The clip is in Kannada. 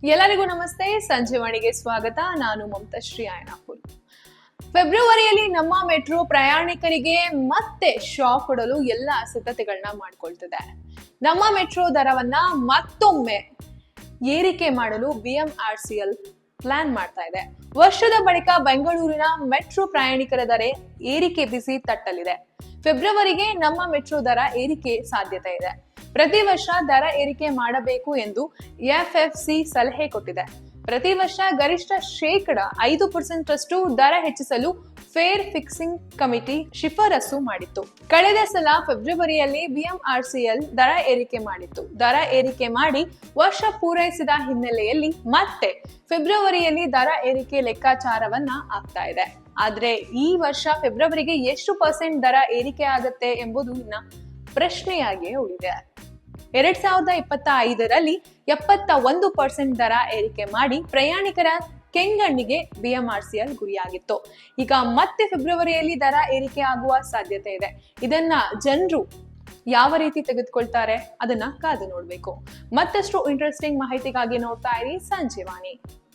ಎಲ್ಲರಿಗೂ ನಮಸ್ತೆ. ಸಂಜೀವಾಣಿಗೆ ಸ್ವಾಗತ. ನಾನು ಮಮತಾಶ್ರೀ ಆಯನಾಪುರ್. ಫೆಬ್ರವರಿಯಲ್ಲಿ ನಮ್ಮ ಮೆಟ್ರೋ ಪ್ರಯಾಣಿಕರಿಗೆ ಮತ್ತೆ ಶಾಕ್ ಕೊಡಲು ಎಲ್ಲ ಸಿದ್ಧತೆಗಳನ್ನ ಮಾಡ್ಕೊಳ್ತಿದೆ. ನಮ್ಮ ಮೆಟ್ರೋ ದರವನ್ನ ಮತ್ತೊಮ್ಮೆ ಏರಿಕೆ ಮಾಡಲು ಬಿಎಂಆರ್ಸಿಎಲ್ ಪ್ಲಾನ್ ಮಾಡ್ತಾ ಇದೆ. ವರ್ಷದ ಬಳಿಕ ಬೆಂಗಳೂರಿನ ಮೆಟ್ರೋ ಪ್ರಯಾಣಿಕರ ದರ ಏರಿಕೆ ಬಿಸಿ ತಟ್ಟಲಿದೆ. ಫೆಬ್ರವರಿಗೆ ನಮ್ಮ ಮೆಟ್ರೋ ದರ ಏರಿಕೆ ಸಾಧ್ಯತೆ ಇದೆ. ಪ್ರತಿ ವರ್ಷ ದರ ಏರಿಕೆ ಮಾಡಬೇಕು ಎಂದು ಎಫ್ಎಫ್ಸಿ ಸಲಹೆ ಕೊಟ್ಟಿದೆ. ಪ್ರತಿ ವರ್ಷ ಗರಿಷ್ಠ 5% ದರ ಹೆಚ್ಚಿಸಲು ಫೇರ್ ಫಿಕ್ಸಿಂಗ್ ಕಮಿಟಿ ಶಿಫಾರಸು ಮಾಡಿತ್ತು. ಕಳೆದ ಸಲ ಫೆಬ್ರವರಿಯಲ್ಲಿ ಬಿಎಂಆರ್ಸಿಎಲ್ ದರ ಏರಿಕೆ ಮಾಡಿತ್ತು. ದರ ಏರಿಕೆ ಮಾಡಿ ವರ್ಷ ಪೂರೈಸಿದ ಹಿನ್ನೆಲೆಯಲ್ಲಿ ಮತ್ತೆ ಫೆಬ್ರವರಿಯಲ್ಲಿ ದರ ಏರಿಕೆ ಲೆಕ್ಕಾಚಾರವನ್ನ ಆಗ್ತಾ ಇದೆ. ಆದ್ರೆ ಈ ವರ್ಷ ಫೆಬ್ರವರಿಗೆ ಎಷ್ಟು % ದರ ಏರಿಕೆ ಆಗುತ್ತೆ ಎಂಬುದು ಇನ್ನ ಪ್ರಶ್ನೆಯಾಗಿಯೇ ಉಳಿದೆ. 2025ರಲ್ಲಿ 71% ದರ ಏರಿಕೆ ಮಾಡಿ ಪ್ರಯಾಣಿಕರ ಕೆಂಗಣ್ಣಿಗೆ ಬಿಎಂಆರ್ಸಿಎಲ್ ಗುರಿಯಾಗಿತ್ತು. ಈಗ ಮತ್ತೆ ಫೆಬ್ರವರಿಯಲ್ಲಿ ದರ ಏರಿಕೆ ಆಗುವ ಸಾಧ್ಯತೆ ಇದೆ. ಇದನ್ನ ಜನರು ಯಾವ ರೀತಿ ತೆಗೆದುಕೊಳ್ತಾರೆ ಅದನ್ನ ಕಾದು ನೋಡ್ಬೇಕು. ಮತ್ತಷ್ಟು ಇಂಟ್ರೆಸ್ಟಿಂಗ್ ಮಾಹಿತಿಗಾಗಿ ನೋಡ್ತಾ ಇರಿ ಸಂಜೀವಾಣಿ.